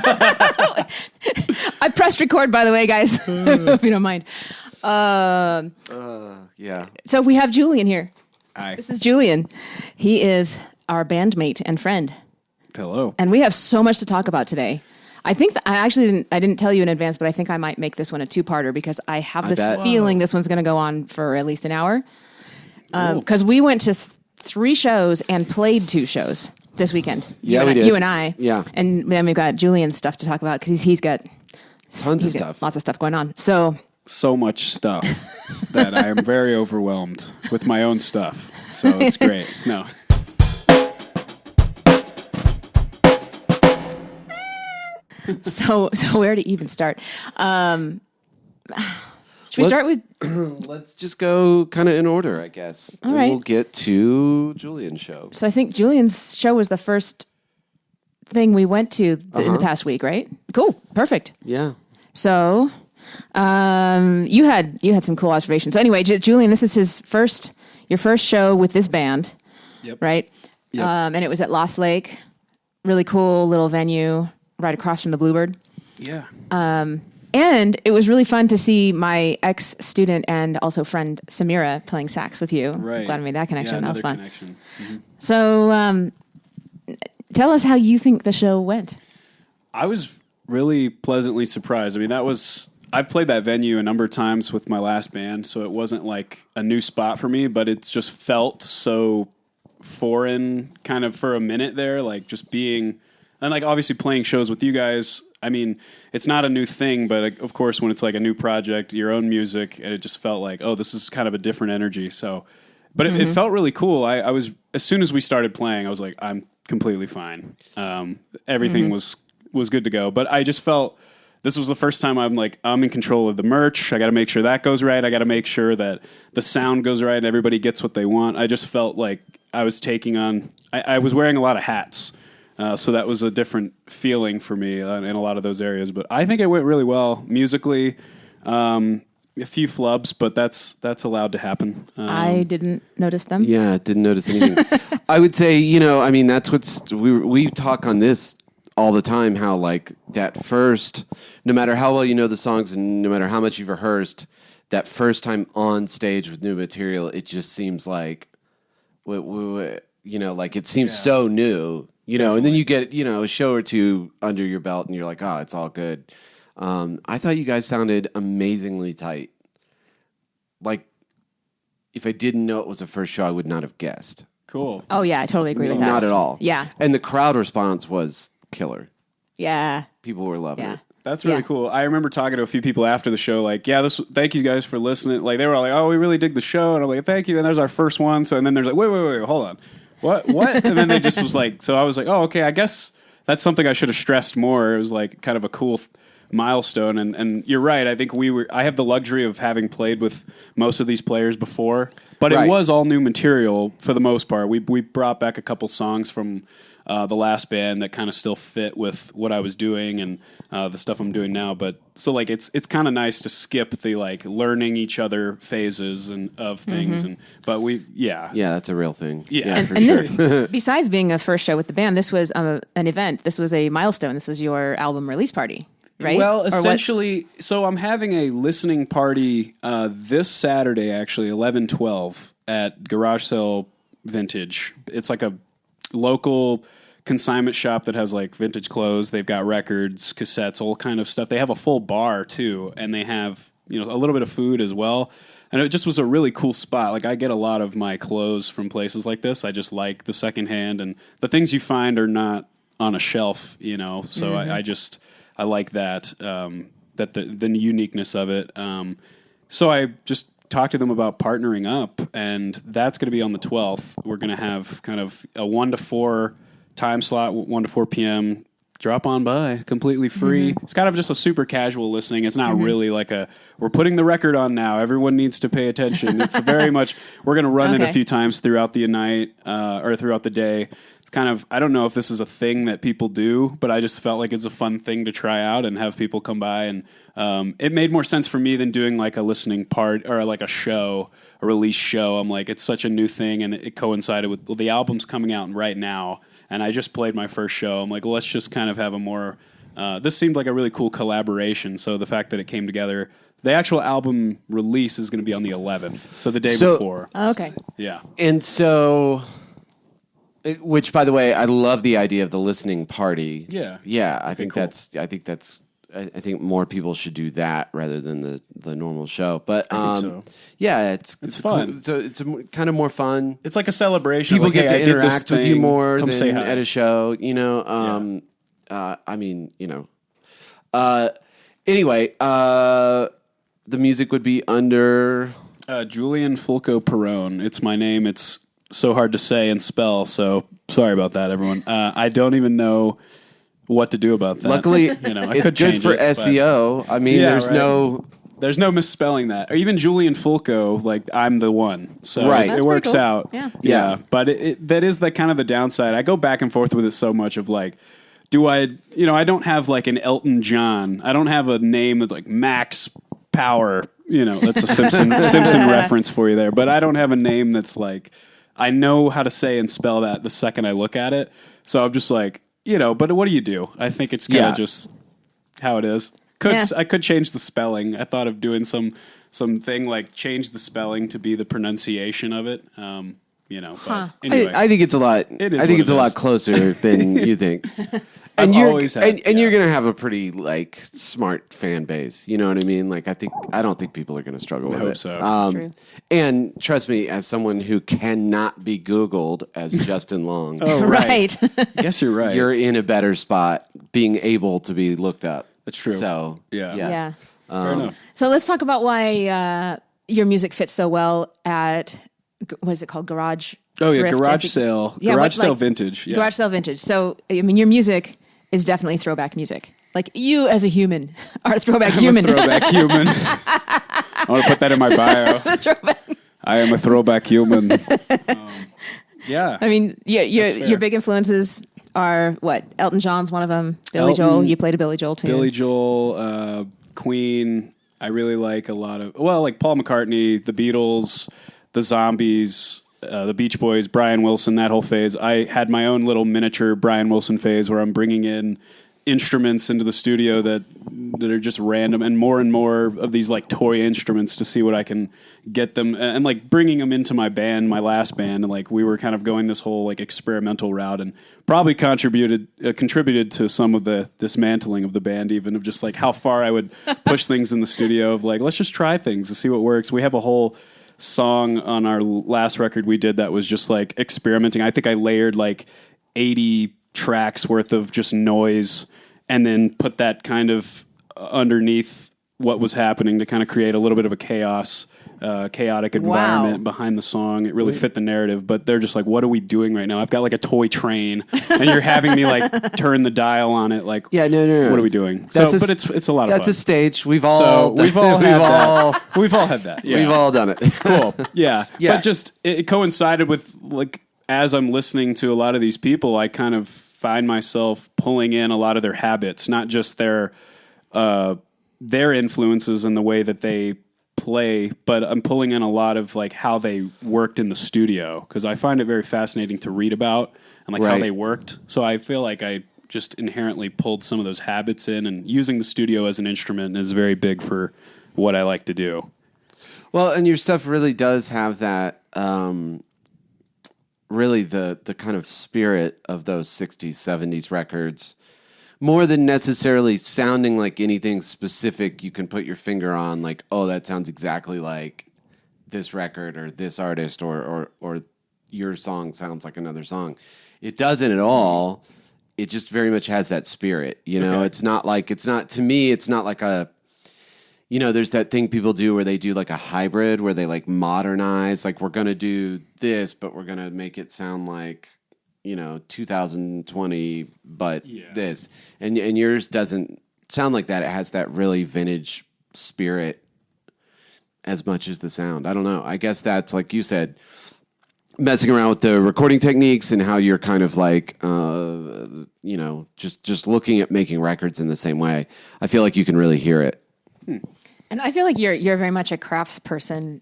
I pressed record, by the way, guys, if you don't mind. Yeah. So we have Julian here. Hi. This is Julian. He is our bandmate and friend. Hello. And we have so much to talk about today. I think I didn't tell you in advance, but I think I might make this one a two-parter because I have the feeling this one's going to go on for at least an hour. Because we went to 3 shows and played 2 shows this weekend. Yeah, we did. You and I. Yeah. And then we've got Julian's stuff to talk about because he's got Tons of stuff. Lots of stuff going on. So much stuff that I am very overwhelmed with my own stuff. So it's great. No. So where to even start? Should we start with... Let's just go kind of in order, I guess. All right. We'll get to Julian's show. So I think Julian's show was the first thing we went to in the past week, right? Cool. Perfect. Yeah. So you had some cool observations. So anyway, Julian, this is your first show with this band, right? Yep. And it was at Lost Lake. Really cool little venue right across from the Bluebird. Yeah. And it was really fun to see my ex-student and also friend Samira playing sax with you. Right. Glad I made that connection. Yeah, that was fun. connection. Mm-hmm. So tell us how you think the show went. I was really pleasantly surprised. I mean, I've played that venue a number of times with my last band, so it wasn't like a new spot for me, but it's just felt so foreign kind of for a minute there, like just being, and like obviously playing shows with you guys. I mean, it's not a new thing, but of course when it's like a new project, your own music, and it just felt like, oh, this is kind of a different energy. So, but it felt really cool. I was, as soon as we started playing, I was like, I'm completely fine. Everything was good to go, but I just felt this was the first time I'm in control of the merch. I got to make sure that goes right. I got to make sure that the sound goes right and everybody gets what they want. I just felt like I was taking on, I was wearing a lot of hats. So that was a different feeling for me in a lot of those areas. But I think it went really well musically. A few flubs, but that's allowed to happen. I didn't notice them. Yeah, didn't notice anything. I would say, I mean, that's we talk on this all the time, how like that first, no matter how well you know the songs and no matter how much you've rehearsed, that first time on stage with new material, it just seems like, like it seems so new, and then you get, a show or two under your belt and you're like, oh, it's all good. I thought you guys sounded amazingly tight. Like, if I didn't know it was the first show, I would not have guessed. Cool. Oh, yeah, I totally agree with that. Not at all. Yeah. And the crowd response was killer. Yeah. People were loving it. That's really cool. I remember talking to a few people after the show, like, thank you guys for listening. Like, they were all like, oh, we really dig the show. And I'm like, thank you. And there's our first one. So, and then there's like, wait, hold on. What? And then they just was like, so I was like, oh, okay, I guess that's something I should have stressed more. It was like kind of a cool milestone. And you're right. I think I have the luxury of having played with most of these players before, but it was all new material for the most part. We brought back a couple songs from the last band that kind of still fit with what I was doing and the stuff I'm doing now. But so like it's kind of nice to skip the like learning each other phases and of things. But that's a real thing. Yeah, for sure. This, besides being a first show with the band, this was an event. This was a milestone. This was your album release party. Right? Well, essentially, so I'm having a listening party this Saturday, actually, 11/12 at Garage Sale Vintage. It's like a local consignment shop that has like vintage clothes. They've got records, cassettes, all kind of stuff. They have a full bar too, and they have a little bit of food as well. And it just was a really cool spot. Like I get a lot of my clothes from places like this. I just like the secondhand, and the things you find are not on a shelf, So I like that, that the uniqueness of it. So I just talked to them about partnering up, and that's going to be on the 12th. We're going to have kind of a 1 to 4 time slot, 1 to 4 p.m. Drop on by, completely free. It's kind of just a super casual listening. It's not really like we're putting the record on now. Everyone needs to pay attention. It's very much, we're going to run it a few times throughout the night or throughout the day. Kind of, I don't know if this is a thing that people do, but I just felt like it's a fun thing to try out and have people come by. And it made more sense for me than doing like a listening part or like a show, a release show. I'm like, it's such a new thing, and it coincided with the album's coming out right now. And I just played my first show. I'm like, well, let's just kind of have a more this seemed like a really cool collaboration. So the fact that it came together, the actual album release is going to be on the 11th, so the day before. Oh, okay. Yeah. And so, which, by the way, I love the idea of the listening party. Yeah. Yeah, I think cool. I think more people should do that rather than the normal show. But I think so. yeah, it's fun. Cool, it's kind of more fun. It's like a celebration. People like, get hey, to I did this interact with thing. you more Come say than hi. at a show. You know, I mean, you know. Anyway, the music would be under Julian Fulco Perron. It's my name. It's so hard to say and spell. So sorry about that, everyone. I don't even know what to do about that. Luckily, you know, I it's could good change for it, but- SEO. I mean, Yeah, there's right. There's no misspelling that. Or even Julian Fulco, like I'm the one. So Right. it That's works pretty cool. out. Yeah. Yeah. But that is the kind of the downside. I go back and forth with it so much of like, I don't have like an Elton John. I don't have a name that's like Max Power. You know, that's a Simpson reference for you there. But I don't have a name that's like, I know how to say and spell that the second I look at it. So I'm just like, but what do you do? I think it's kind of just how it is. I could change the spelling. I thought of doing some thing like change the spelling to be the pronunciation of it. But anyway. I think it's a lot. It is I think what it's it a lot is. closer than you think. And I've always had- you're gonna have a pretty like smart fan base. You know what I mean? Like I don't think people are gonna struggle with hope it. so. True. And trust me, as someone who cannot be Googled as Justin Long, Oh, Right. I guess you're right. you're in a better spot being able to be looked up. That's true. So Yeah. Yeah. Fair enough. So let's talk about why your music fits so well at, what is it called? Garage? Oh, yeah, Thrift, garage sale. Yeah, Garage sale vintage. Yeah. Garage sale vintage. So, I mean, your music is definitely throwback music. Like, you as a human are a throwback human. Throwback human. I want to put that in my bio. Throwback. I am a throwback human. Yeah. I mean, your fair. big influences are what? Elton John's one of them. Billy Joel. You played a Billy Joel tune. Billy Joel, Queen. I really like a lot of, like Paul McCartney, the Beatles, the Zombies, the Beach Boys, Brian Wilson, that whole phase. I had my own little miniature Brian Wilson phase where I'm bringing in instruments into the studio that are just random and more of these like toy instruments to see what I can get them and like bringing them into my band, my last band. And like we were kind of going this whole like experimental route and probably contributed to some of the dismantling of the band, even of just like how far I would push things in the studio of like, let's just try things to see what works. We have a whole song on our last record we did that was just like experimenting. I think I layered like 80 tracks worth of just noise and then put that kind of underneath what was happening to kind of create a little bit of a chaotic environment behind the song. It really fit the narrative, but they're just like, what are we doing right now? I've got like a toy train and you're having me like turn the dial on it. Like, Yeah, no. what are we doing? That's But it's a lot of fun. That's a stage. We've all We've all had that. Yeah. we've all done it. Cool. Yeah. Yeah. But just it coincided with like as I'm listening to a lot of these people, I kind of find myself pulling in a lot of their habits, not just their influences and the way that they play, but I'm pulling in a lot of like how they worked in the studio because I find it very fascinating to read about and like how Right. they worked. So I feel like I just inherently pulled some of those habits in, and using the studio as an instrument is very big for what I like to do. Well, and your stuff really does have that, really the kind of spirit of those 60s, 70s records, more than necessarily sounding like anything specific you can put your finger on, like, oh, that sounds exactly like this record or this artist or your song sounds like another song. It doesn't at all. It just very much has that spirit, you know? Okay. It's not like a, you know, there's that thing people do where they do like a hybrid where they like modernize, like we're going to do this, but we're going to make it sound like, you know, 2020, but this. And yours doesn't sound like that. It has that really vintage spirit as much as the sound. I don't know. I guess that's, like you said, messing around with the recording techniques and how you're kind of like, you know, just looking at making records in the same way. I feel like you can really hear it. And I feel like you're very much a craftsperson,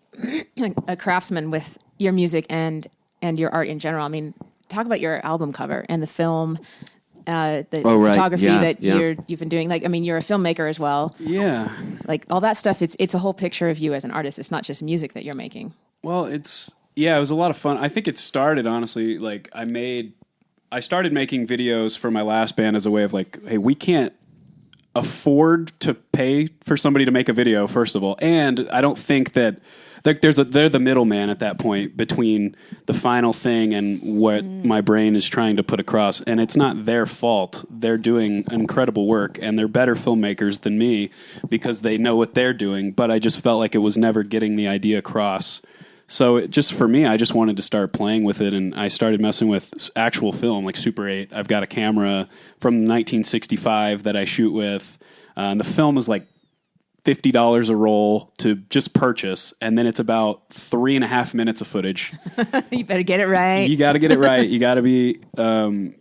a craftsman with your music and your art in general. I mean, talk about your album cover and the film. the right. photography Yeah, that yeah. you've been doing. Like, I mean, you're a filmmaker as well. Yeah. Like all that stuff. It's a whole picture of you as an artist. It's not just music that you're making. Well, it was a lot of fun. I think it started, honestly, like I started making videos for my last band as a way of like, hey, we can't afford to pay for somebody to make a video, first of all. And I don't think that they're the middleman at that point between the final thing and what my brain is trying to put across. And it's not their fault. They're doing incredible work, and they're better filmmakers than me because they know what they're doing. But I just felt like it was never getting the idea across. So for me, I just wanted to start playing with it, and I started messing with actual film, like Super 8. I've got a camera from 1965 that I shoot with. And the film is like $50 a roll to just purchase, and then it's about 3.5 minutes of footage. You better get it right. You got to get it right. You got to be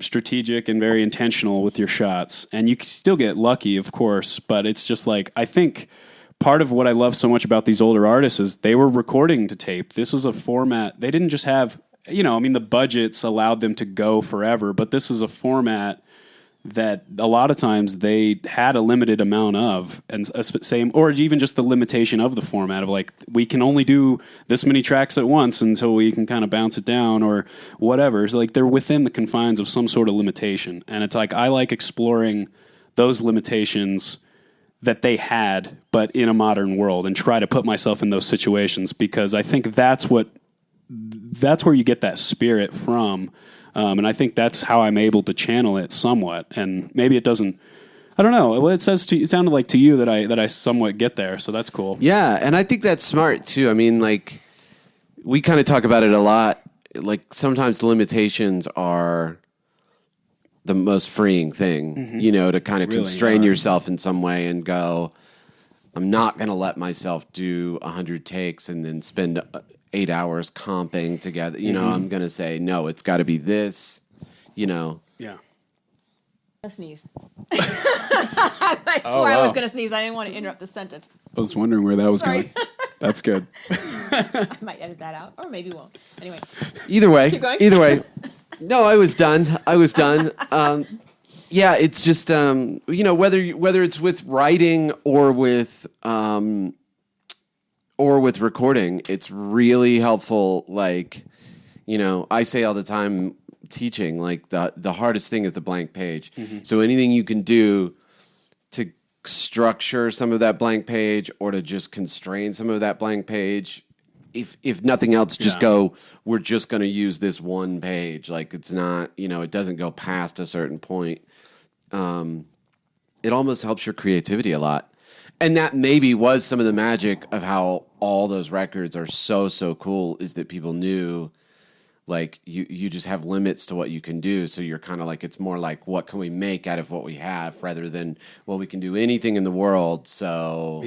strategic and very intentional with your shots, and you can still get lucky, of course, but it's just like, I think part of what I love so much about these older artists is they were recording to tape. This was a format. They didn't just have, the budgets allowed them to go forever, but this is a format that a lot of times they had a limited amount of, and same, or even just the limitation of the format of like, we can only do this many tracks at once until we can kind of bounce it down or whatever. It's like they're within the confines of some sort of limitation. And it's like, I like exploring those limitations that they had, but in a modern world, and try to put myself in those situations, because I think that's where you get that spirit from. And I think that's how I'm able to channel it somewhat. And maybe it doesn't, I don't know. It sounded like to you that I somewhat get there. So that's cool. Yeah. And I think that's smart too. I mean, like, we kind of talk about it a lot. Like, sometimes limitations are the most freeing thing, to kind of really constrain yourself in some way and go, I'm not going to let myself do 100 takes and then spend 8 hours comping together. I'm going to say, no, it's got to be this, Yeah. A sneeze. I swore I was going to sneeze. I didn't want to interrupt the sentence. I was wondering where that was going. That's good. I might edit that out, or maybe won't. Anyway. Either way. Keep going. Either way. No, I was done. Yeah, it's just, whether it's with writing or with recording, it's really helpful. Like, I say all the time teaching, like the hardest thing is the blank page. Mm-hmm. So anything you can do to structure some of that blank page or to just constrain some of that blank page, if nothing else, just go, we're just going to use this one page. Like, it's not, it doesn't go past a certain point. It almost helps your creativity a lot. And that maybe was some of the magic of how all those records are so cool, is that people knew, like, you just have limits to what you can do. So you're kind of like, it's more like, what can we make out of what we have, rather than, well, we can do anything in the world. So,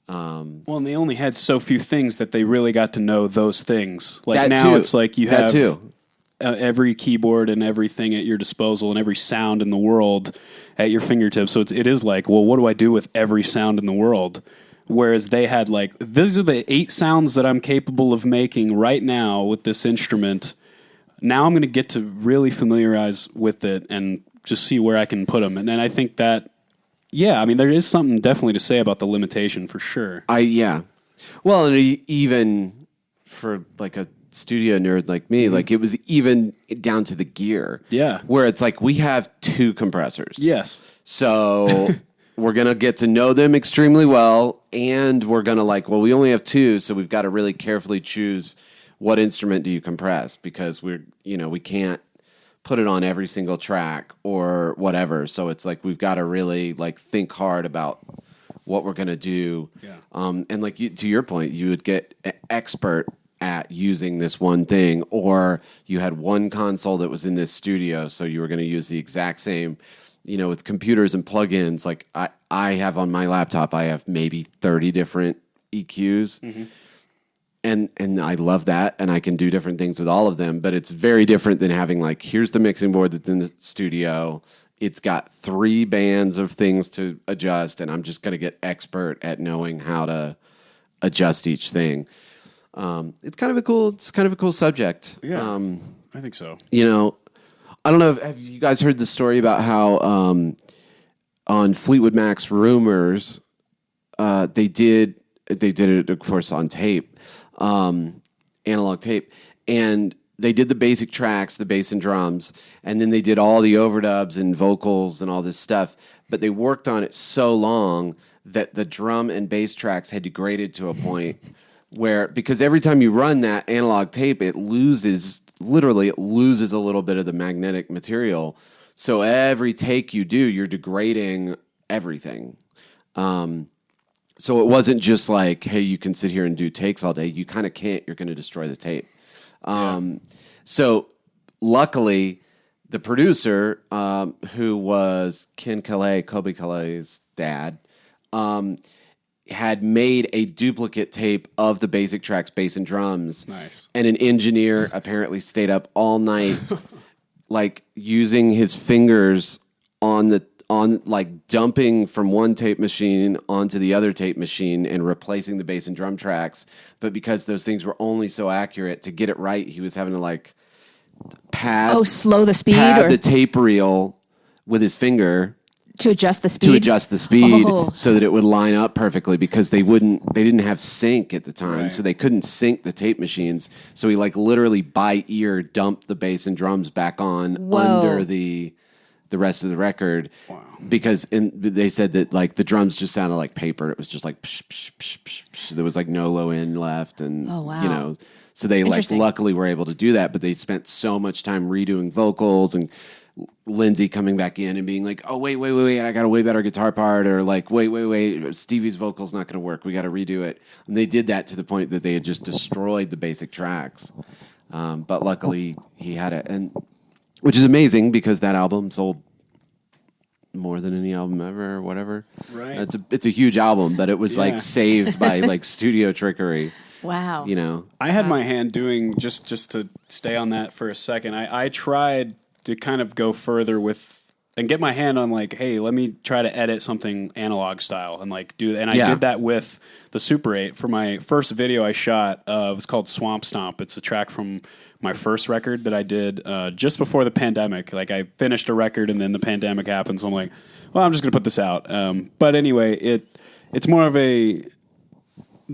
well, and they only had so few things that they really got to know those things. Like, that now too. It's like you have every keyboard and everything at your disposal and every sound in the world at your fingertips. So it is like, well, what do I do with every sound in the world? Whereas they had like, these are the 8 sounds that I'm capable of making right now with this instrument. Now I'm going to get to really familiarize with it and just see where I can put them. And then I think that, there is something definitely to say about the limitation, for sure. Well, and even for like a studio nerd like me, like, it was even down to the gear. Yeah. Where it's like, we have 2 compressors. Yes. So we're going to get to know them extremely well, and we're going to we only have 2, so we've got to really carefully choose what instrument do you compress, because we can't put it on every single track or whatever. So it's like, we've got to really think hard about what we're going to do. Yeah. And to your point, you would get expert at using this one thing, or you had one console that was in this studio, so you were going to use the exact same, with computers and plugins. Like, I have on my laptop, I have maybe 30 different EQs. Mm-hmm. And I love that, and I can do different things with all of them, but it's very different than having here's the mixing board that's in the studio. It's got 3 bands of things to adjust, and I'm just going to get expert at knowing how to adjust each thing. It's kind of a cool subject. Yeah, I think so. I don't know. Have you guys heard the story about how on Fleetwood Mac's Rumours, they did it, of course, on tape, analog tape, and they did the basic tracks, the bass and drums, and then they did all the overdubs and vocals and all this stuff. But they worked on it so long that the drum and bass tracks had degraded to a point where, because every time you run that analog tape, it loses a little bit of the magnetic material. So every take you do, you're degrading everything. So it wasn't just like, hey, you can sit here and do takes all day. You kind of can't. You're going to destroy the tape. So luckily, the producer, who was Kobe Calais' dad, had made a duplicate tape of the basic tracks, bass and drums. Nice. And an engineer apparently stayed up all night, like using his fingers on dumping from one tape machine onto the other tape machine and replacing the bass and drum tracks. But because those things were only so accurate, to get it right, he was having to like slow the speed, pad the tape reel with his finger to adjust the speed. So that it would line up perfectly, because they didn't have sync at the time, so they couldn't sync the tape machines. So he like literally by ear dumped the bass and drums back on under the rest of the record. Wow. Because they said that like the drums just sounded like paper. It was just like psh, psh, psh, psh, psh. There was like no low end left, and so they like luckily were able to do that. But they spent so much time redoing vocals, and Lindsay coming back in and being like, oh wait, I got a way better guitar part, or like wait, Stevie's vocal's not going to work. We got to redo it. And they did that to the point that they had just destroyed the basic tracks. But luckily he had it, and which is amazing because that album sold more than any album ever, or whatever. Right. It's a huge album, but it was like saved by like studio trickery. Wow. You know, I had my hand doing just to stay on that for a second. I tried to kind of go further with and get my hand on like, hey, let me try to edit something analog style and like do that. And I did that with the Super 8 for my first video I shot. It was called Swamp Stomp. It's a track from my first record that I did just before the pandemic. Like I finished a record and then the pandemic happened. So I'm like, well, I'm just going to put this out. But anyway, it's more of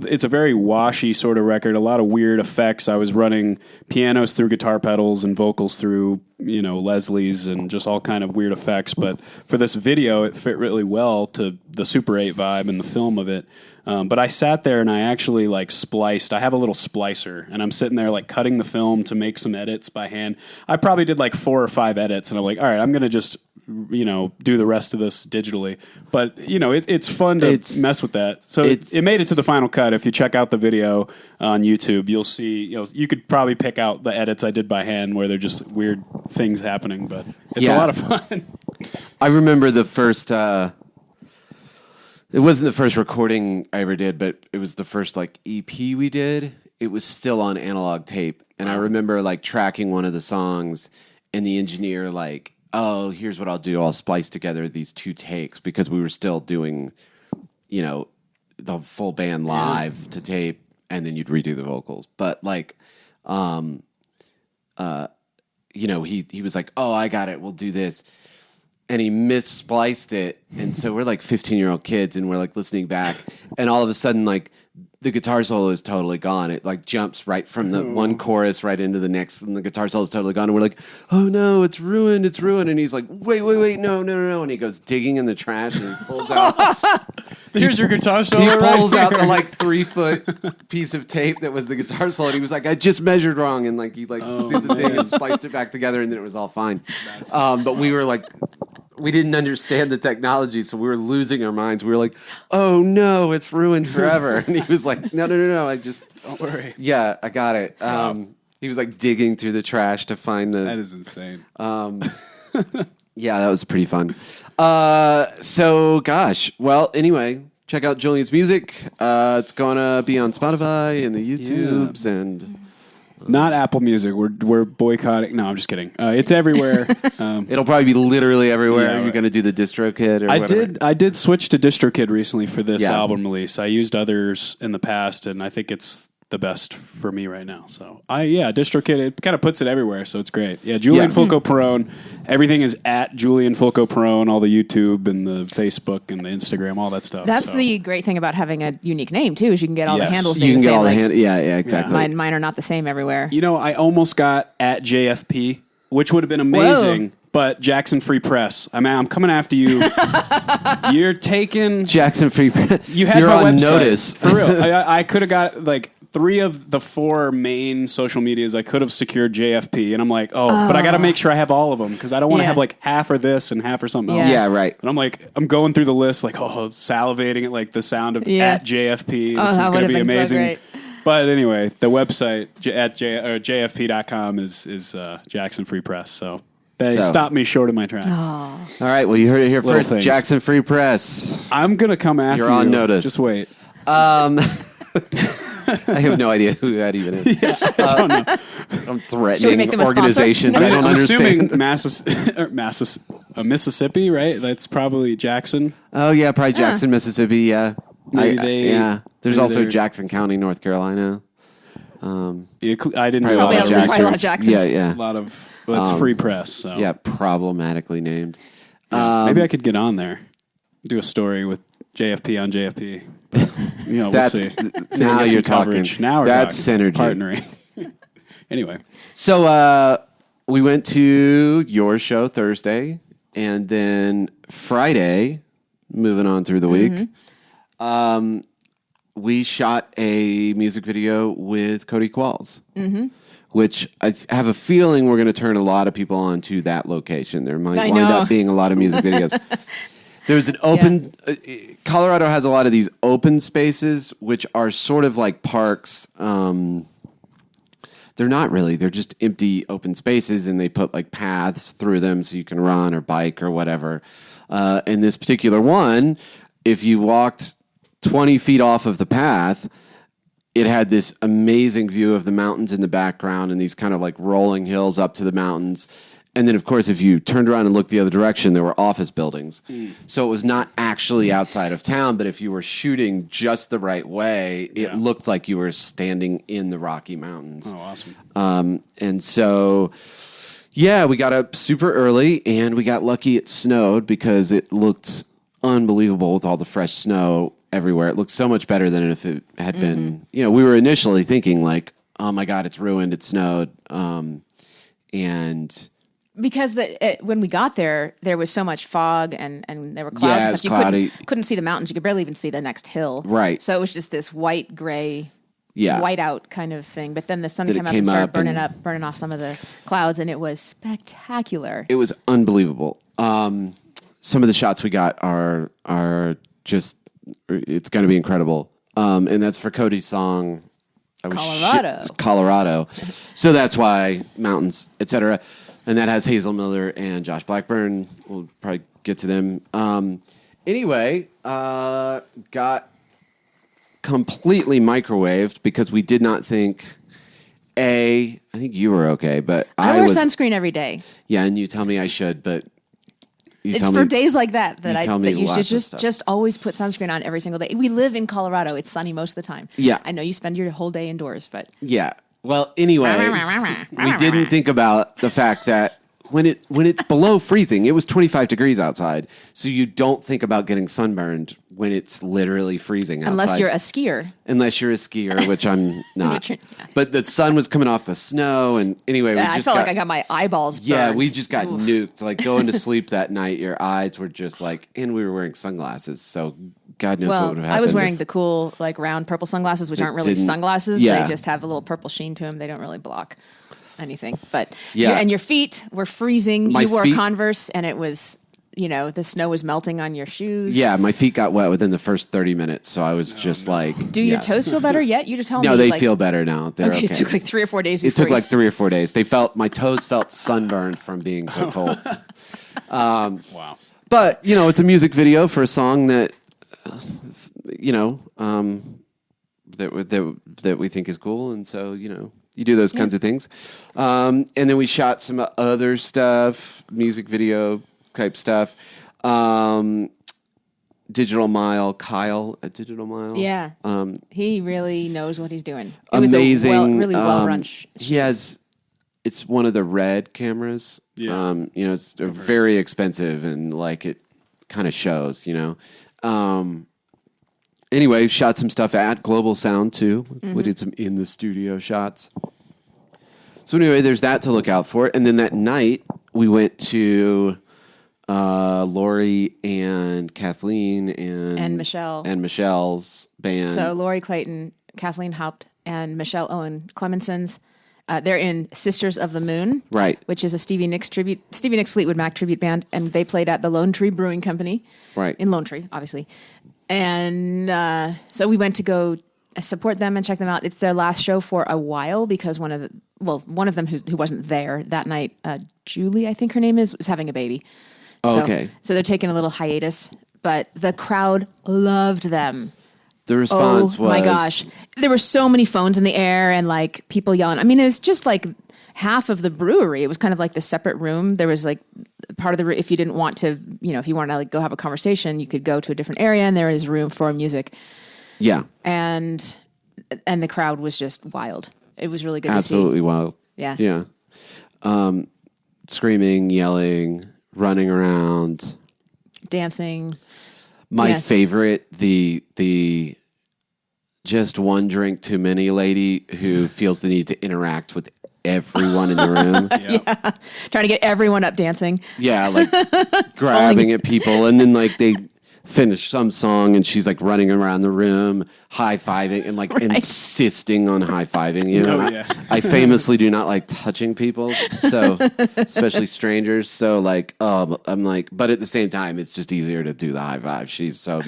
it's a very washy sort of record. A lot of weird effects. I was running pianos through guitar pedals and vocals through, Leslie's and just all kind of weird effects. But for this video, it fit really well to the Super 8 vibe and the film of it. But I sat there and I actually like spliced. I have a little splicer and I'm sitting there like cutting the film to make some edits by hand. I probably did like 4 or 5 edits and I'm like, all right, I'm going to just, do the rest of this digitally. But, it's fun to mess with that. So it made it to the final cut. If you check out the video on YouTube, you'll see, you could probably pick out the edits I did by hand where they're just weird things happening, but it's a lot of fun. I remember the first, it wasn't the first recording I ever did, but it was the first like EP we did. It was still on analog tape. And I remember like tracking one of the songs and the engineer like, oh, here's what I'll do. I'll splice together these 2 takes, because we were still doing, the full band live to tape, and then you'd redo the vocals. But like, he was like, oh, I got it. We'll do this. And he misspliced it. And so we're like 15-year-old kids and we're like listening back. And all of a sudden, like the guitar solo is totally gone. It like jumps right from the one chorus right into the next. And the guitar solo is totally gone. And we're like, oh no, it's ruined. It's ruined. And he's like, wait, no. And he goes digging in the trash and he pulls out. Here's your guitar solo. He pulls out the like 3-foot piece of tape that was the guitar solo. And he was like, I just measured wrong. And like he like did the thing and spliced it back together, and then it was all fine. But we were like, we didn't understand the technology, so we were losing our minds. We were like, oh no, it's ruined forever. And he was like, no, don't worry. Yeah, I got it. He was like digging through the trash to find the. That is insane. Yeah, that was pretty fun. So gosh, well, anyway, check out Julian's music. It's gonna be on Spotify and the YouTubes and. Not Apple Music. We're boycotting. No, I'm just kidding. It's everywhere. It'll probably be literally everywhere. Yeah, You're going to do the DistroKid or whatever. I did switch to DistroKid recently for this album release. I used others in the past, and I think it's the best for me right now. So DistroKid, it kind of puts it everywhere, so it's great. Yeah, Julian Fulco Perron. Everything is at Julian Fulco Perron, all the YouTube and the Facebook and the Instagram, all that stuff. That's the great thing about having a unique name too, is you can get all the handles. You can get all the exactly. Mine are not the same everywhere. You know, I almost got at JFP, which would have been amazing. Whoa. But Jackson Free Press, I'm coming after you. You're taking Jackson Free Press. You're my on website. Notice for real. I could have got like 3 of the 4 main social medias. I could have secured JFP, and I'm like, but I got to make sure I have all of them because I don't want to have like half or this and half or something else. Yeah, right. And I'm going through the list like, salivating at like the sound of at JFP. This is going to be amazing. So but anyway, the website at jfp.com is Jackson Free Press. So. They stopped me short of my tracks. All right. Well, you heard it here first. Things. Jackson Free Press. I'm going to come after you. You're on notice. Just wait. I have no idea who that even is. I don't know. I'm threatening organizations. I don't understand. Assuming Mississippi, right? That's probably Jackson. Oh, yeah. Probably Jackson, Mississippi. Yeah. There's also Jackson County, North Carolina. I didn't know a lot of Jacksons. Yeah. A lot of... Well, it's free press, so... Yeah, problematically named. Maybe I could get on there. Do a story with JFP on JFP. We'll see. Now you're talking. Now we're that's talking. Synergy. Partnering. Anyway. So we went to your show Thursday, and then Friday, moving on through the week, we shot a music video with Cody Qualls. Mm-hmm. Which I have a feeling we're going to turn a lot of people on to that location. There might wind up being a lot of music videos. There's an open... Colorado has a lot of these open spaces, which are sort of like parks. They're not really. They're just empty open spaces, and they put like paths through them so you can run or bike or whatever. And this particular one, if you walked 20 feet off of the path... It had this amazing view of the mountains in the background and these kind of like rolling hills up to the mountains. And then, of course, if you turned around and looked the other direction, there were office buildings. So it was not actually outside of town, but if you were shooting just the right way, it looked like you were standing in the Rocky Mountains. Oh, awesome. And so, we got up super early and we got lucky it snowed because it looked unbelievable with all the fresh snow everywhere. It looked so much better than if it had been, we were initially thinking like, oh my God, it's ruined, it snowed. And because when we got there was so much fog and there were clouds and stuff. You couldn't see the mountains. You could barely even see the next hill. Right. So it was just this white, gray, white out kind of thing. But then the sun came up and started burning off some of the clouds, and it was spectacular. It was unbelievable. Some of the shots we got are just, it's going to be incredible. And that's for Cody's song, Colorado. So that's why mountains, etc. And that has Hazel Miller and Josh Blackburn. We'll probably get to them. Anyway, got completely microwaved because we did not think. I think you were okay, but I wear sunscreen every day. Yeah, and you tell me I should, but. It's for days like that you should just always put sunscreen on every single day. We live in Colorado. It's sunny most of the time. Yeah. I know you spend your whole day indoors, but... Yeah. Well, anyway, we didn't think about the fact that when it's below freezing, it was 25 degrees outside, so you don't think about getting sunburned when it's literally freezing outside. Unless you're a skier. Which I'm not. But the sun was coming off the snow, and anyway, I felt like I got my eyeballs burned. Yeah, we just got nuked. Like going to sleep that night, your eyes were just like, and we were wearing sunglasses, so God knows what would have happened. I was wearing the cool, like round purple sunglasses, which aren't really sunglasses. Yeah. They just have a little purple sheen to them. They don't really block anything. But and your feet were freezing. You wore Converse, and it was... the snow was melting on your shoes. Yeah, my feet got wet within the first 30 minutes, so I was like... Do your toes feel better yet? You just tell me. No, they feel better now. They're okay. It took like 3 or 4 days. It took like 3 or 4 days. My toes felt sunburned from being so cold. Wow. But, it's a music video for a song that, that we think is cool, and so, you do those kinds of things. And then we shot some other stuff, music video type stuff. Digital Mile, Kyle at Digital Mile. Yeah. He really knows what he's doing. It amazing. Was a really well run. He has. It's one of the red cameras. Yeah. It's very expensive and like it kind of shows. Anyway, shot some stuff at Global Sound too. We did some in the studio shots. So anyway, there's that to look out for. And then that night we went to Lori and Kathleen and Michelle's band. So Lori Clayton, Kathleen Haupt, and Michelle Owen Clemenson's. They're in Sisters of the Moon, right? Which is a Stevie Nicks Fleetwood Mac tribute band, and they played at the Lone Tree Brewing Company, right? In Lone Tree, obviously. And so we went to go support them and check them out. It's their last show for a while because one of them who wasn't there that night, Julie, I think her name is, was having a baby. Oh, okay. So they're taking a little hiatus, but the crowd loved them. The response was... Oh, my gosh. There were so many phones in the air and, like, people yelling. I mean, it was just, like, half of the brewery. It was kind of like the separate room. There was, like, part of the... If you didn't want to, if you wanted to, like, go have a conversation, you could go to a different area, and there is room for music. Yeah. And the crowd was just wild. It was really good Absolutely to see. wild. Yeah. Yeah. Screaming, yelling, running around. Dancing. My favorite, the just one drink too many lady who feels the need to interact with everyone in the room. Yeah. Trying to get everyone up dancing. Yeah, like grabbing at people. And then like they finish some song and she's like running around the room, high-fiving and like insisting on high-fiving. I famously do not like touching people, so especially strangers. So like, I'm like, but at the same time, it's just easier to do the high five. She's so...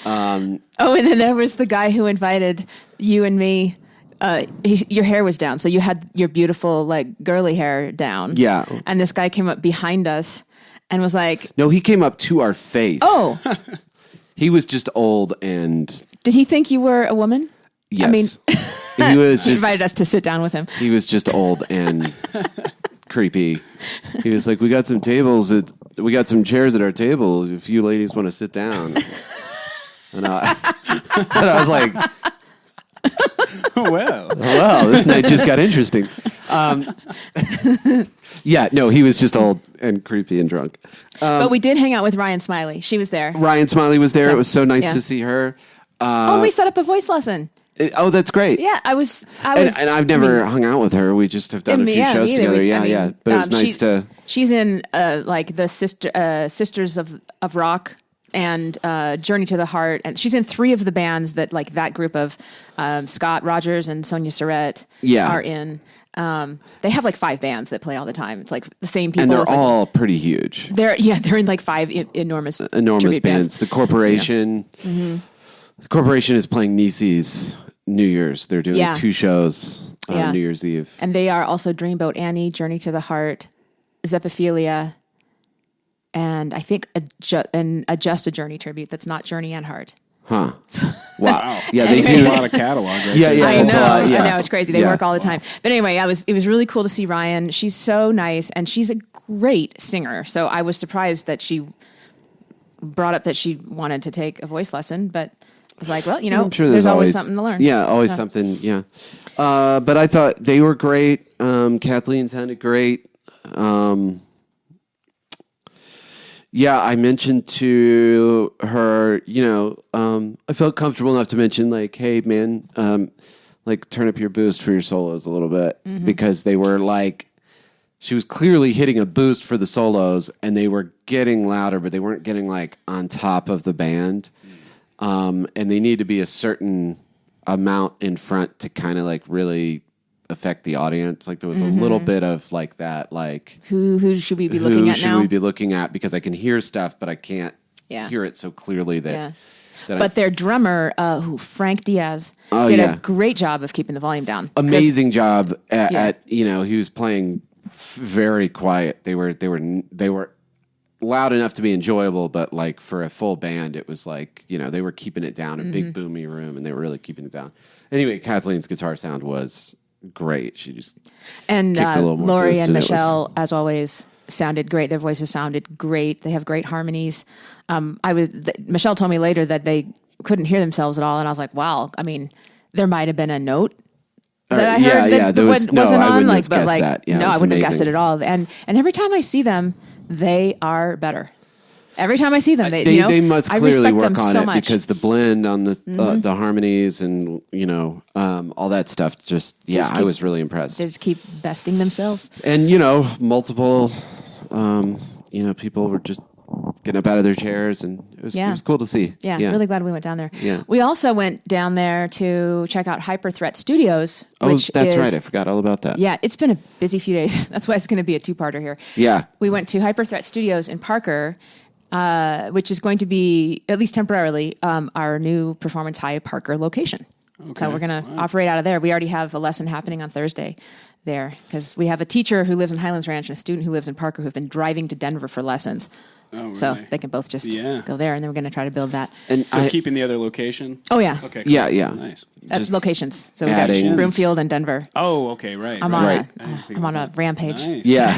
and then there was the guy who invited you and me. Your hair was down, so you had your beautiful, like, girly hair down. Yeah. And this guy came up behind us and was like... No, he came up to our face. Oh. He was just old and... Did he think you were a woman? Yes. I mean... He was just... He invited us to sit down with him. He was just old and creepy. He was like, we got some chairs at our table if you ladies want to sit down. And I was like... Well, this night just got interesting. Yeah, no, he was just old and creepy and drunk. But we did hang out with Ryan Smiley. She was there. Ryan Smiley was there. It was so nice to see her. We set up a voice lesson. That's great. Yeah, I was. And I've never hung out with her. We just have done a few shows together. But it was nice to... She's in like the Sisters of Rock and Journey to the Heart, and she's in 3 of the bands that like that group of Scott Rogers and Sonia Surrett are in. They have like 5 bands that play all the time. It's like the same people, and they're all pretty huge. They're in like 5 enormous bands. The Corporation, the Corporation is playing Nisi's New Year's. They're doing 2 shows on New Year's Eve, and they are also Dreamboat Annie, Journey to the Heart, Zepophilia. And I think a Just a Journey tribute that's not Journey and Heart. Huh. Wow. Yeah, they do a lot of catalog. Right? Yeah, I know. I know. It's crazy. They work all the time. But anyway, it was really cool to see Ryan. She's so nice, and she's a great singer. So I was surprised that she brought up that she wanted to take a voice lesson. But I was like, well, I'm sure there's always something to learn. Yeah, always something. Yeah. But I thought they were great. Kathleen sounded great. Yeah, I mentioned to her, I felt comfortable enough to mention, like, hey, man, like, turn up your boost for your solos a little bit. Because they were, like, she was clearly hitting a boost for the solos, and they were getting louder, but they weren't getting, like, on top of the band. And they need to be a certain amount in front to kind of, like, really... affect the audience. Like there was a little bit of like that, like who should we be looking at now? Who should we be looking at? Because I can hear stuff, but I can't hear it so clearly that. But their drummer, Frank Diaz, did a great job of keeping the volume down. Amazing job at he was playing very quiet. They were loud enough to be enjoyable, but like for a full band, it was like they were keeping it down. A big boomy room, and they were really keeping it down. Anyway, Kathleen's guitar sound was great. She just and kicked a little more Lori boost, and Michelle, as always, sounded great. Their voices sounded great. They have great harmonies. Michelle told me later that they couldn't hear themselves at all, and I was like, wow. I mean, there might have been a note that I heard that wasn't on. I wouldn't have guessed that. Yeah, no, I wouldn't have guessed it at all. And every time I see them, they are better. Every time I see them, they must clearly work on it because the blend on the harmonies and all that stuff. I was really impressed. They just keep besting themselves. And multiple people were just getting up out of their chairs, and it was cool to see. Yeah, really glad we went down there. Yeah. We also went down there to check out Hyper Threat Studios. That's right. I forgot all about that. Yeah, it's been a busy few days. That's why it's going to be a two-parter here. Yeah. We went to Hyper Threat Studios in Parker, which is going to be, at least temporarily, our new Performance High Parker location. Okay. So we're going to operate out of there. We already have a lesson happening on Thursday there because we have a teacher who lives in Highlands Ranch and a student who lives in Parker who've been driving to Denver for lessons. Oh, really? So they can both just go there, and then we're going to try to build that. And so keeping the other location? Oh, yeah. Okay. Cool. Yeah. Nice. That's locations. So we got Broomfield and Denver. Oh, okay, right. I'm on a rampage. Nice. Yeah.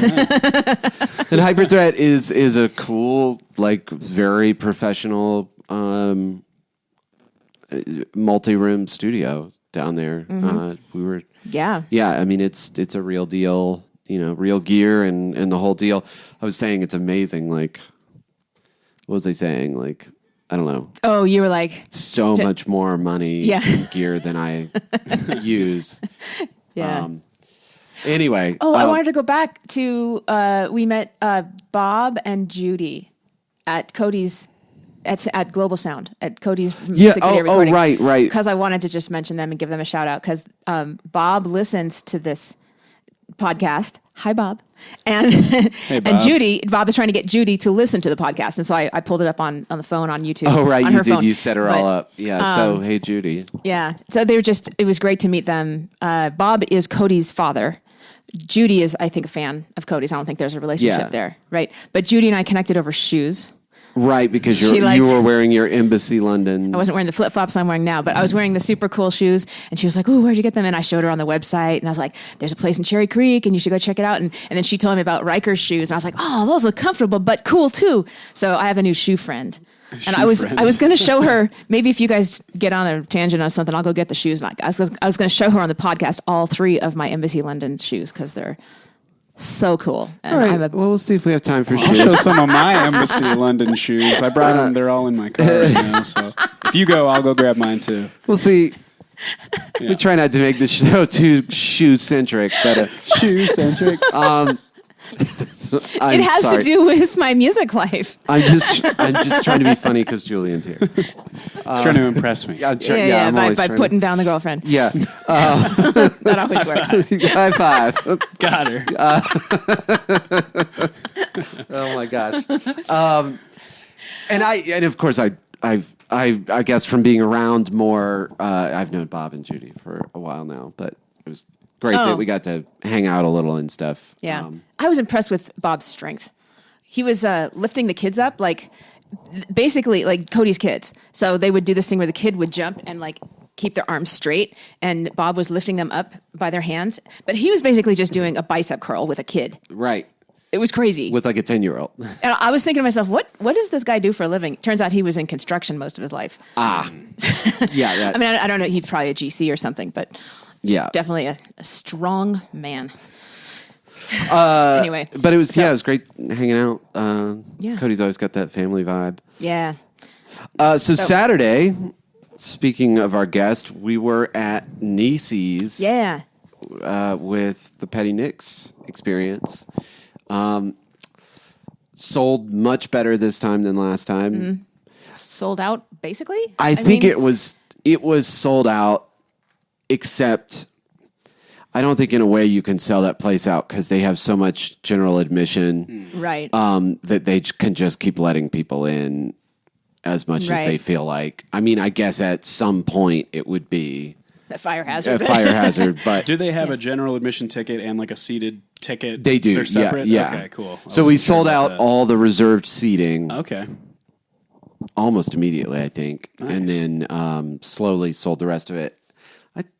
And Hyper Threat is a cool, very professional multi-room studio down there. Mm-hmm. Yeah. I mean, it's a real deal. Real gear and the whole deal. I was saying it's amazing. What was I saying? I don't know. Oh, you were like so much more money and gear than I use. Yeah. Anyway. Oh, I wanted to go back to we met Bob and Judy at Cody's at Global Sound at Cody's music video recording. Oh, right. Because I wanted to just mention them and give them a shout out because Bob listens to this podcast. Hi, Bob. And hey, Bob. And Judy, Bob is trying to get Judy to listen to the podcast. And so I pulled it up on the phone on YouTube. Oh, right. You did. Phone. You set her all up. Yeah. So, hey, Judy. Yeah. So it was great to meet them. Bob is Cody's father. Judy is, I think, a fan of Cody's. I don't think there's a relationship there. Right. But Judy and I connected over shoes. Right, because you were wearing your Embassy London. I wasn't wearing the flip-flops I'm wearing now, but I was wearing the super cool shoes. And she was like, "Oh, where'd you get them?" And I showed her on the website. And I was like, "There's a place in Cherry Creek, and you should go check it out." And then she told me about Riker's shoes. And I was like, "Oh, those look comfortable, but cool, too." So I have a new shoe friend. I was going to show her, maybe if you guys get on a tangent on something, I'll go get the shoes. And I was going to show her on the podcast all 3 of my Embassy London shoes because they're so cool. And all right. Well, we'll see if we have time for shoes. I'll show some of my Embassy London shoes. I brought them. They're all in my car right now. So if you go, I'll go grab mine too. We'll see. Yeah. We try not to make the show too shoe-centric, but shoe-centric. It has to do with my music life. I'm just trying to be funny because Julian's here. Trying to impress me. By putting down the girlfriend. Yeah. That always works. High five. Got her. Oh my gosh. And of course I guess from being around more, I've known Bob and Judy for a while now, but it was great that we got to hang out a little and stuff. Yeah. I was impressed with Bob's strength. He was lifting the kids up, basically like Cody's kids. So they would do this thing where the kid would jump and keep their arms straight, and Bob was lifting them up by their hands. But he was basically just doing a bicep curl with a kid. Right. It was crazy. With a 10-year-old. And I was thinking to myself, what does this guy do for a living? Turns out he was in construction most of his life. Yeah. I mean, I don't know. He's probably a GC or something, but yeah, definitely a strong man. Anyway. But it was great hanging out. Cody's always got that family vibe. Yeah. So Saturday, speaking of our guest, we were at Niecy's. Yeah. With the Petty Nicks experience. Sold much better this time than last time. Mm-hmm. Sold out, basically? I think it was sold out, except I don't think in a way you can sell that place out because they have so much general admission. Right. That they can just keep letting people in as much as they feel like. I mean, I guess at some point it would be a fire hazard. But do they have a general admission ticket and a seated ticket? They do. They're separate? Yeah. Okay, cool. So we sold out all the reserved seating. Okay. Almost immediately, I think. Nice. And then slowly sold the rest of it.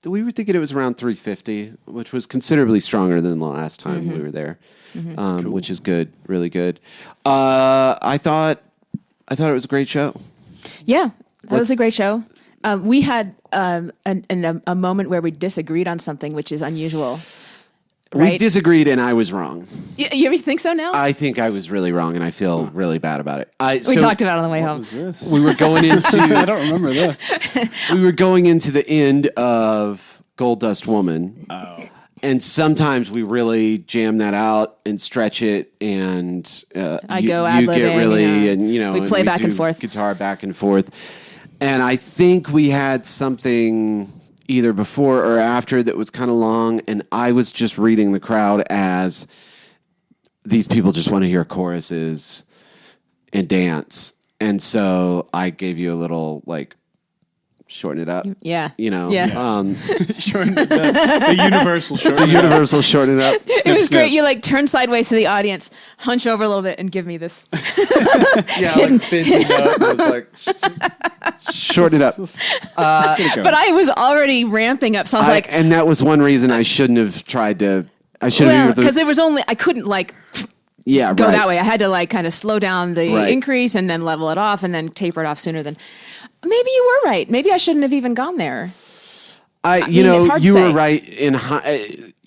We were thinking it was around 350, which was considerably stronger than the last time we were there, cool. Which is good, really good. I thought it was a great show. Yeah, that was a great show. We had a moment where we disagreed on something, which is unusual. Right? We disagreed, and I was wrong. You ever think so now? I think I was really wrong, and I feel really bad about it. We talked about it on the way home. What was this? We were going into... I don't remember this. We were going into the end of Gold Dust Woman. Oh. And sometimes we really jam that out and stretch it, and I you go get ad-libbing, really, and we play back and forth. Guitar back and forth. And I think we had something either before or after that was kind of long, and I was just reading the crowd as these people just want to hear choruses and dance. And so I gave you a little, like, shorten it up. Yeah. You know. Yeah. Shorten it up. The universal shorten. The universal shorten it up. It was great. You like turn sideways to the audience, hunch over a little bit, and give me this. Yeah, like bending up. It was like shorten it up. But I was already ramping up, so I was like, and that was one reason I shouldn't have tried to. I should have because there was only I couldn't like. Yeah, go right. that way. I had to like kind of slow down the increase and then level it off and then taper it off sooner than. Maybe you were right. Maybe I shouldn't have even gone there. You were right.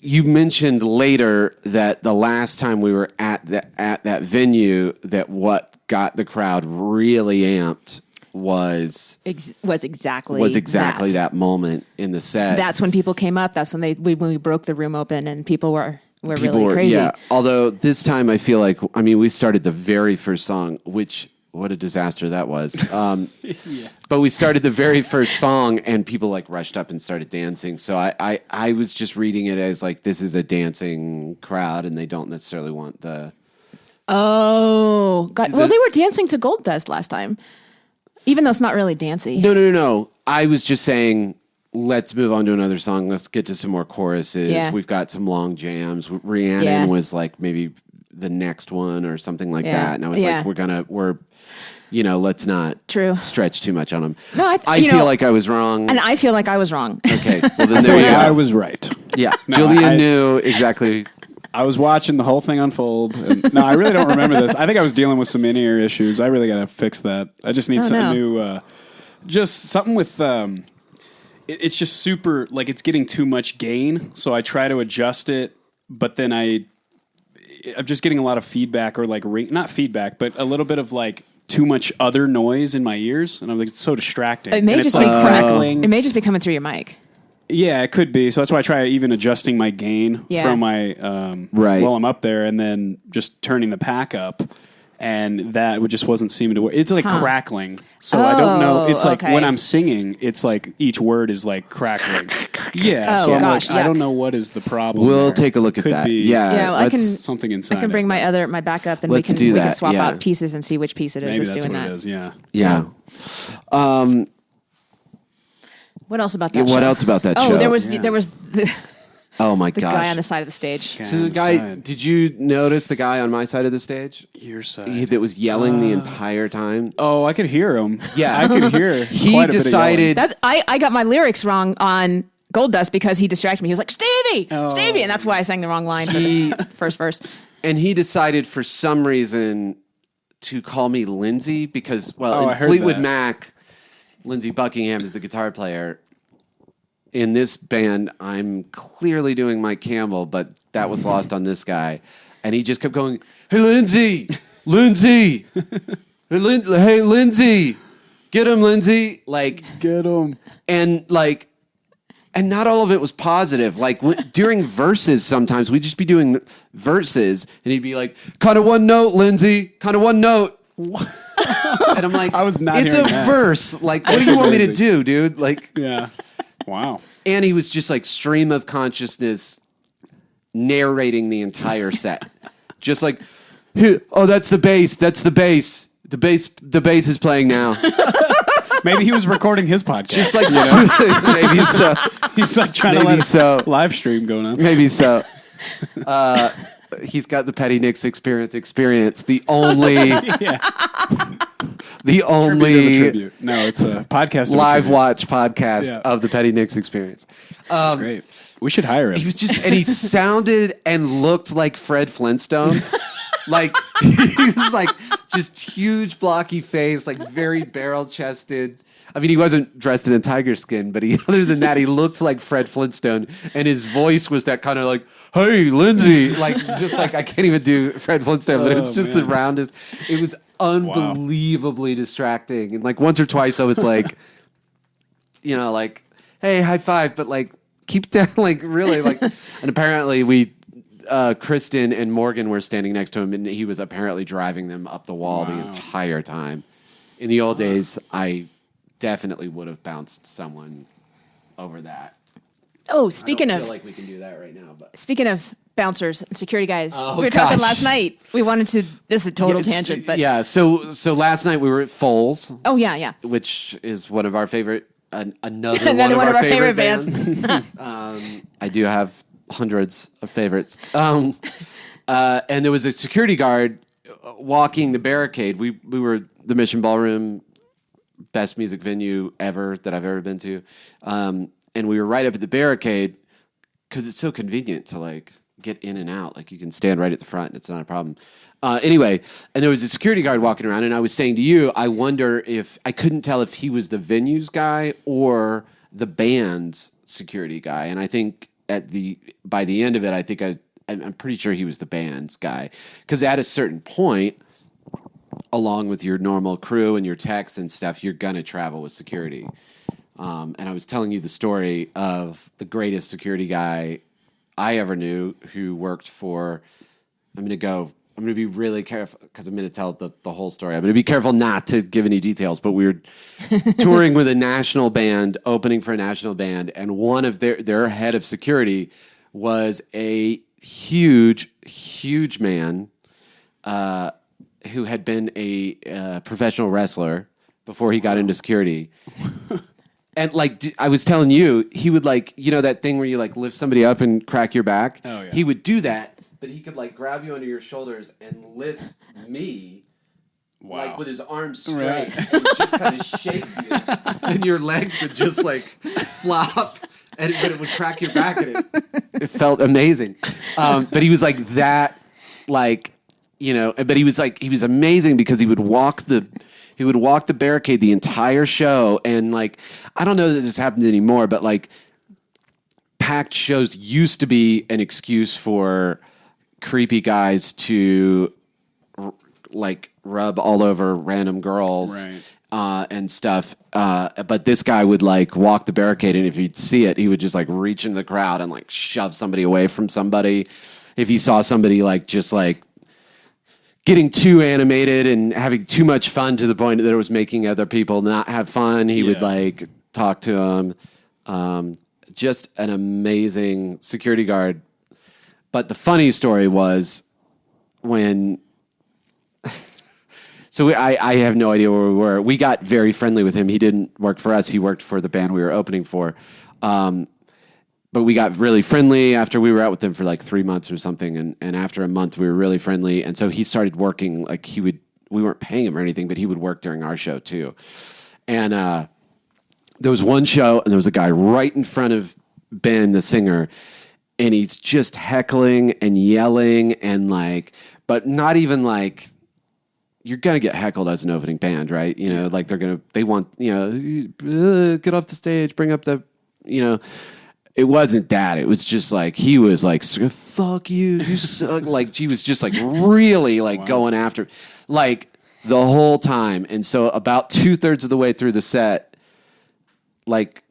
You mentioned later that the last time we were at that venue, that what got the crowd really amped was exactly that moment in the set. That's when people came up. That's when when we broke the room open and people were really crazy. Yeah. Although this time I feel like we started the very first song, which. What a disaster that was. But we started the very first song and people like rushed up and started dancing. So I was just reading it as like, this is a dancing crowd and they don't necessarily want the... Oh, God. Well, they were dancing to Gold Dust last time, even though it's not really dancey. No. I was just saying, let's move on to another song. Let's get to some more choruses. Yeah. We've got some long jams. Rhiannon was like maybe the next one or something like that. And I was like, let's not stretch too much on them. No, I feel like I was wrong. And I feel like I was wrong. Okay. Well, then there you go. I was right. Yeah. Julian knew exactly. I was watching the whole thing unfold. And, no, I really don't remember this. I think I was dealing with some in-ear issues. I really got to fix that. I just need something new. Just something with... it's just super... Like, it's getting too much gain. So I try to adjust it. But then I'm just getting a lot of feedback or like... Not feedback, but a little bit of like... too much other noise in my ears, and I'm like, it's so distracting. It may just be crackling. It may just be coming through your mic. Yeah, it could be. So that's why I try even adjusting my gain from my while I'm up there, and then just turning the pack up, and that just wasn't seeming to work. It's like crackling. So I don't know. It's like when I'm singing, it's like each word is like crackling. Yeah. So I'm like, I don't know what is the problem. We'll take a look at that. Yeah. I can something inside. I can bring my backup, and we can swap out pieces and see which piece it is Maybe that's doing what that. It is. Yeah. Yeah. What else about that show? What else about that show? Oh, there was oh my the gosh. guy on the side of the stage. So the guy, did you notice the guy on my side of the stage? Your side. That was yelling the entire time. Oh, I could hear him. Yeah. I could hear. He decided. I got my lyrics wrong on Gold Dust because he distracted me. He was like, Stevie! And that's why I sang the wrong line for the first verse. And he decided for some reason to call me Lindsay because, in Fleetwood Mac, Lindsey Buckingham is the guitar player. In this band, I'm clearly doing Mike Campbell, but that was lost on this guy. And he just kept going, hey, Lindsay! Lindsay! Hey, Lindsay! Get him, Lindsay! Like, get him. And like, and not all of it was positive. Like during verses, sometimes we'd just be doing verses, and he'd be like, "Kind of one note, Lindsay. Kind of one note." And I'm like, I was not. It's a verse. Like, what do you want me to do, dude? Like, yeah, wow. And he was just like stream of consciousness, narrating the entire set, just like, "Oh, that's the bass. That's the bass. The bass is playing now." Maybe he was recording his podcast. Just like, maybe so. He's like trying to let a live stream going on. Maybe so. He's got the Petty Nicks experience. The only the only tribute. No, it's a podcast. Live watch podcast of the Petty Nicks experience. That's great. We should hire him. He was and he sounded and looked like Fred Flintstone. Like, he was like just huge, blocky face, like very barrel chested. I mean, he wasn't dressed in a tiger skin, but other than that, he looked like Fred Flintstone, and his voice was that kind of like, "Hey, Lindsay," like just like I can't even do Fred Flintstone, but it was just the roundest. It was unbelievably distracting, and like once or twice, I was like, like, "Hey, high five," but like keep down, like really, like, and apparently Kristen and Morgan were standing next to him, and he was apparently driving them up the wall the entire time. In the old days, I definitely would have bounced someone over that. Oh, speaking I of, feel like we can do that right now. But speaking of bouncers and security guys, we were talking last night. We wanted to. This is a total tangent, but So last night we were at Foles. Oh yeah. Which is one of our favorite. Another one of our favorite bands. I do have hundreds of favorites. And there was a security guard walking the barricade. We were the Mission Ballroom, best music venue ever that I've ever been to. And we were right up at the barricade because it's so convenient to like get in and out. Like you can stand right at the front and it's not a problem. Anyway, and there was a security guard walking around, and I was saying to you, I wonder if I couldn't tell if he was the venues guy or the band's security guy. And I think by the end of it, I think I'm pretty sure he was the band's guy, because at a certain point, along with your normal crew and your techs and stuff, you're gonna travel with security. And I was telling you the story of the greatest security guy I ever knew, who worked for. I'm going to be really careful because I'm going to tell the whole story. I'm going to be careful not to give any details, but we were touring with a national band, opening for a national band, and one of their head of security was a huge man who had been a professional wrestler before he got into security. And like I was telling you, he would like, that thing where you like lift somebody up and crack your back. Oh, yeah. He would do that. But he could like grab you under your shoulders and lift me, like with his arms straight, and just kind of shake you, and your legs would just like flop, but it would crack your back, and it felt amazing. But he was like that, like But he was amazing because he would walk the barricade the entire show, and like I don't know that this happens anymore, but like packed shows used to be an excuse for creepy guys to like rub all over random girls and stuff. But this guy would like walk the barricade, and if he'd see it, he would just like reach into the crowd and like shove somebody away from somebody. If he saw somebody like just like getting too animated and having too much fun to the point that it was making other people not have fun, he would like talk to them. Just an amazing security guard. But the funny story was when... So I have no idea where we were. We got very friendly with him. He didn't work for us. He worked for the band we were opening for. But we got really friendly after we were out with him for like 3 months or something. And after a month, we were really friendly. And so he started working, like we weren't paying him or anything, but he would work during our show too. And there was one show, and there was a guy right in front of Ben, the singer, and he's just heckling and yelling and like, but not even like, you're going to get heckled as an opening band, right? Like they want, get off the stage, bring up the, it wasn't that. It was just like, he was like, fuck you, you suck. Like, he was just like really like going after, like the whole time. And so about 2/3 of the way through the set, like,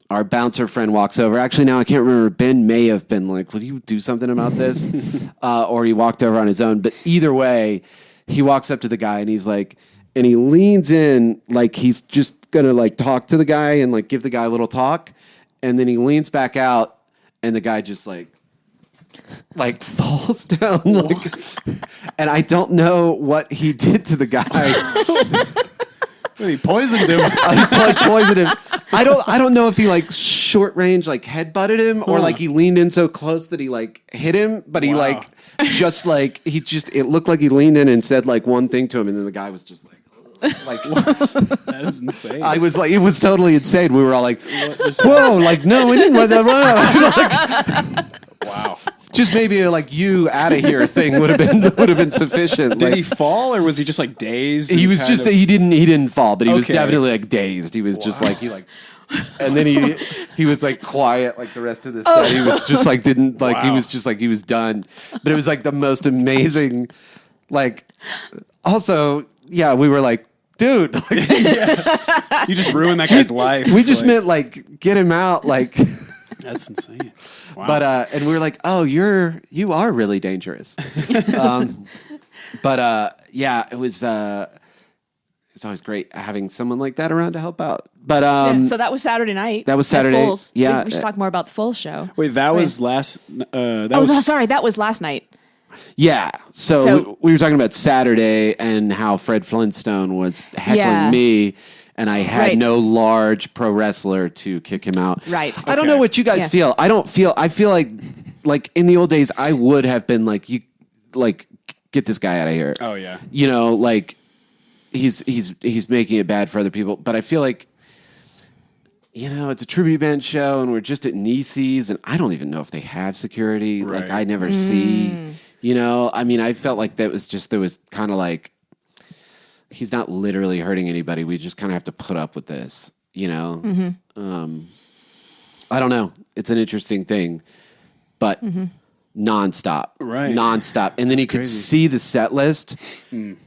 our bouncer friend walks over. Actually, now I can't remember. Ben may have been like, will you do something about this? Or he walked over on his own. But either way, he walks up to the guy and he's like, and he leans in like he's just going to like talk to the guy and like give the guy a little talk. And then he leans back out and the guy just like falls down. And I don't know what he did to the guy. He poisoned him. He poisoned him. I don't know if he like short range like headbutted him or like he leaned in so close that he like hit him, but he it looked like he leaned in and said like one thing to him, and then the guy was just like Like That is insane. I was like, it was totally insane. We were all like, whoa, like no, we didn't want that. Wow. Just maybe like you out of here thing would have been sufficient. Did like, he fall or was he just like dazed? he was just he didn't fall, but he was Okay. definitely like dazed. He was just like and then he was like quiet like the rest of the set. He was just like didn't like he Wow. was just like he was done. But it was like the most amazing like also yeah, we were like, dude, like, You just ruined that guy's life. we just meant like get him out like That's insane. Wow. but and we were like, oh, you are really dangerous. But yeah, it was it's always great having someone like that around to help out. But so that was Saturday night. that was at Saturday. Fool's. Yeah. We should talk more about the Fool's show. Wait, that was last. Sorry, that was last night. Yeah. So we were talking about Saturday and how Fred Flintstone was heckling me, and I had no large pro wrestler to kick him out. Right. I don't know what you guys feel. I feel like in the old days I would have been like, you like get this guy out of here. Oh yeah. You know, like he's making it bad for other people. But I feel like, you know, it's a tribute band show and we're just at Niecy's and I don't even know if they have security. Right. Like I never see, you know, I mean, I felt like there was kind of like, he's not literally hurting anybody. We just kind of have to put up with this, you know? I don't know. It's an interesting thing, but nonstop, Right. Nonstop. And then he could crazy. see the set list.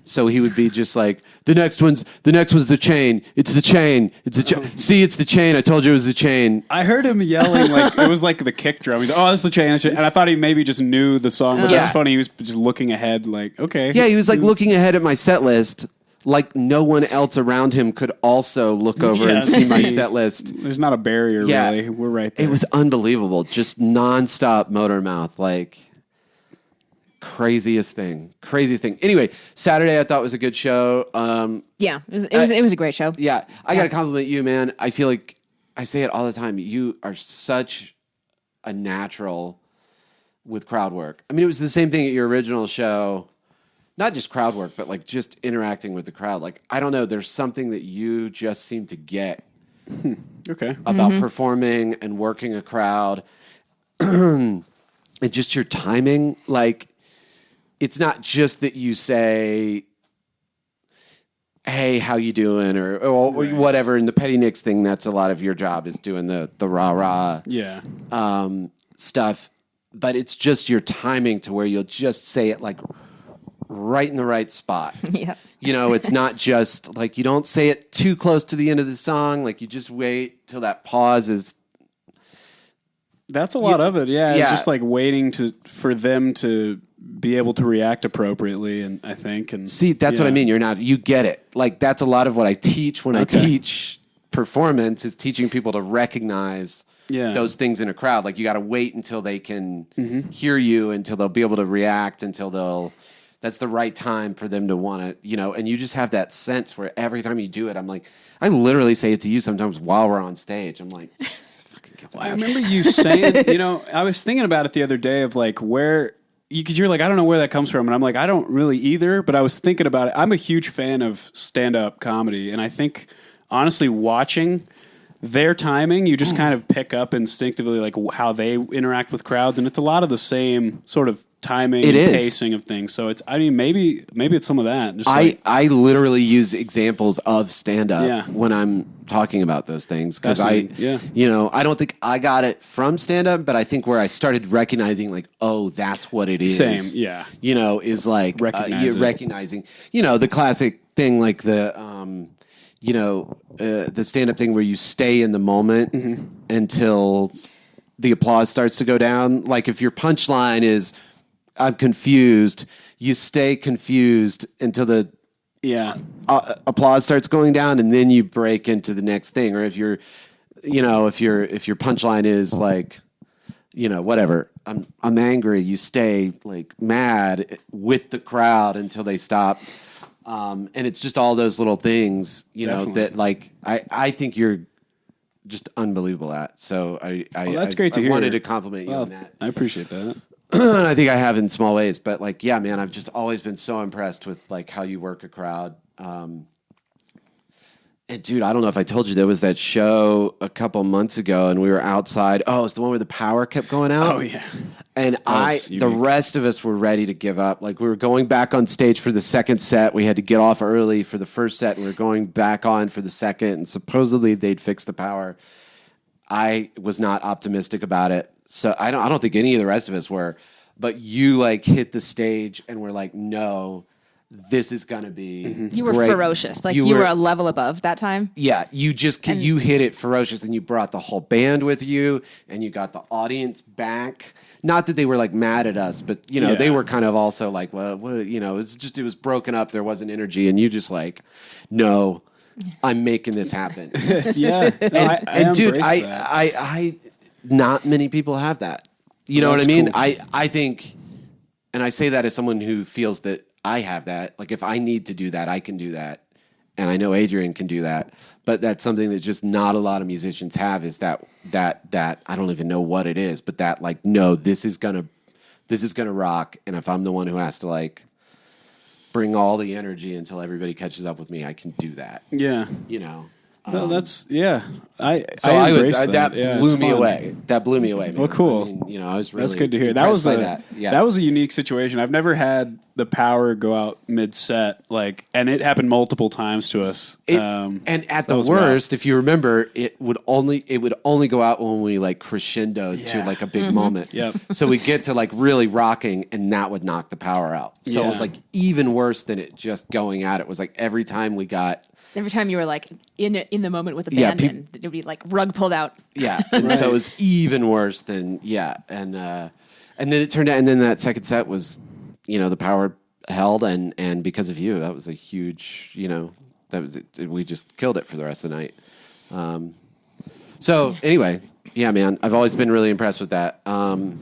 So he would be just like, the next one's the chain. It's the chain. It's the chain. See, it's the chain. I told you it was the chain. I heard him yelling like it was like the kick drum. He's like, "Oh, that's the chain," and I thought he maybe just knew the song. But Yeah. that's funny. He was just looking ahead, like, okay, Yeah, he was like looking ahead at my set list. Like no one else around him could also look over and see my set list. There's not a barrier, Yeah. really. We're right there. It was unbelievable. Just nonstop motor mouth. Like craziest thing. Anyway, Saturday I thought was a good show. Yeah, it was a great show. Yeah, I got to compliment you, man. I feel like I say it all the time. You are such a natural with crowd work. I mean, it was the same thing at your original show. Not just crowd work, but like just interacting with the crowd. Like, I don't know, there's something that you just seem to get okay. about performing and working a crowd. And just your timing. Like, it's not just that you say, hey, how you doing? Or whatever. In the Petty Nicks thing, that's a lot of your job is doing the rah-rah Yeah. stuff. But it's just your timing to where you'll just say it like right in the right spot. Yeah. You know, it's not just like you don't say it too close to the end of the song. Like you just wait till that pause is. That's a lot of it. Yeah. Yeah. It's just like waiting for them to be able to react appropriately. And I think, and See, that's what I mean. You get it. Like that's a lot of what I teach when I teach performance is teaching people to recognize those things in a crowd. Like you got to wait until they can hear you, until they'll be able to react, that's the right time for them to want to, you know, and you just have that sense where every time you do it, I'm like, I literally say it to you sometimes while we're on stage. I'm like, this fucking gets I remember you saying, you know, I was thinking about it the other day of like because you're like, I don't know where that comes from. And I'm like, I don't really either, but I was thinking about it. I'm a huge fan of stand-up comedy. And I think, honestly, watching their timing, you just kind of pick up instinctively like how they interact with crowds. And it's a lot of the same sort of timing and pacing of things. So maybe it's some of that. Just I literally use examples of stand-up when I'm talking about those things because you know, I don't think I got it from stand-up, but I think where I started recognizing like, oh, that's what it is. Same, yeah. You know, is like recognizing, you know, the classic thing like the stand-up thing where you stay in the moment until the applause starts to go down. Like if your punchline is, I'm confused, you stay confused until the applause starts going down, and then you break into the next thing. Or if your punchline is like, you know, whatever, I'm angry, you stay like mad with the crowd until they stop. And it's just all those little things, you know, that like I think you're just unbelievable at. So that's great to hear. I wanted to compliment you on that. I appreciate that. And I think I have in small ways, but like, yeah, man, I've just always been so impressed with like how you work a crowd. And dude, I don't know if I told you, there was that show a couple months ago and we were outside. Oh, it's the one where the power kept going out. Oh yeah. And the rest of us were ready to give up. Like we were going back on stage for the second set. We had to get off early for the first set and we were going back on for the second. And supposedly they'd fix the power. I was not optimistic about it. So I don't think any of the rest of us were. But you like hit the stage and we're like, no, this is going to be You were great. ferocious. Like you were a level above that time. Yeah, you hit it ferocious and you brought the whole band with you and you got the audience back. Not that they were like mad at us, but they were kind of also like, well, it was broken up. There wasn't energy. And you just like, no, I'm making this happen. Yeah. No, and dude, that. I not many people have that. You know what I mean? Cool. I think, and I say that as someone who feels that I have that. Like if I need to do that, I can do that. And I know Adrienne can do that. But that's something that just not a lot of musicians have, is that I don't even know what it is, but that like, no, this is gonna rock. And if I'm the one who has to like bring all the energy until everybody catches up with me, I can do that. Yeah. No, that's blew me away. That blew me away. Man. Well, cool. I mean, I was really that's good to hear. That was that was a unique situation. I've never had the power go out mid set, and it happened multiple times to us. And at the worst, if you remember, it would only go out when we like crescendoed to like a big moment. Yep. So we get to like really rocking, and that would knock the power out. So it was like even worse than it just going out. It was like every time you were like in the moment with the band, and it would be like rug pulled out. Yeah, and so it was even worse than and then it turned out, and then that second set was, the power held, and because of you, that was a huge, that was it. We just killed it for the rest of the night. So anyway, yeah, man, I've always been really impressed with that, and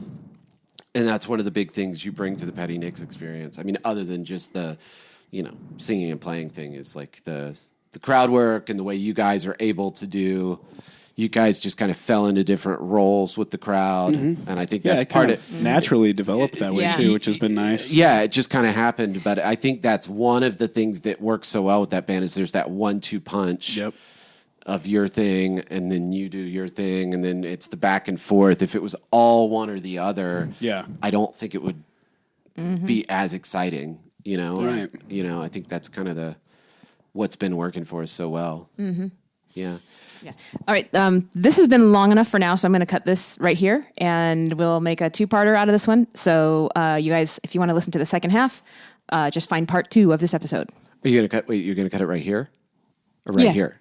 that's one of the big things you bring to the Petty Nicks experience. I mean, other than just the, singing and playing thing, is like the crowd work and the way you guys are able to do. You guys just kind of fell into different roles with the crowd, and I think that's part of it. Naturally developed that way too, which has been nice. Yeah, it just kind of happened, but I think that's one of the things that works so well with that band, is there's that 1-2 punch of your thing, and then you do your thing, and then it's the back and forth. If it was all one or the other, I don't think it would be as exciting. Right? I think that's kind of what's been working for us so well. Mm-hmm. Yeah. Yeah. All right. This has been long enough for now, so I'm going to cut this right here, and we'll make a 2-parter out of this one. So, you guys, if you want to listen to the second half, just find part 2 of this episode. Are you going to cut? Wait, you're going to cut it right here, or right here?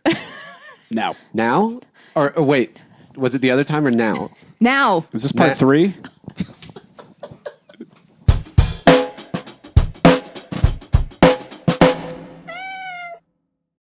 Now, or wait, was it the other time or now? Now. Is this part 3?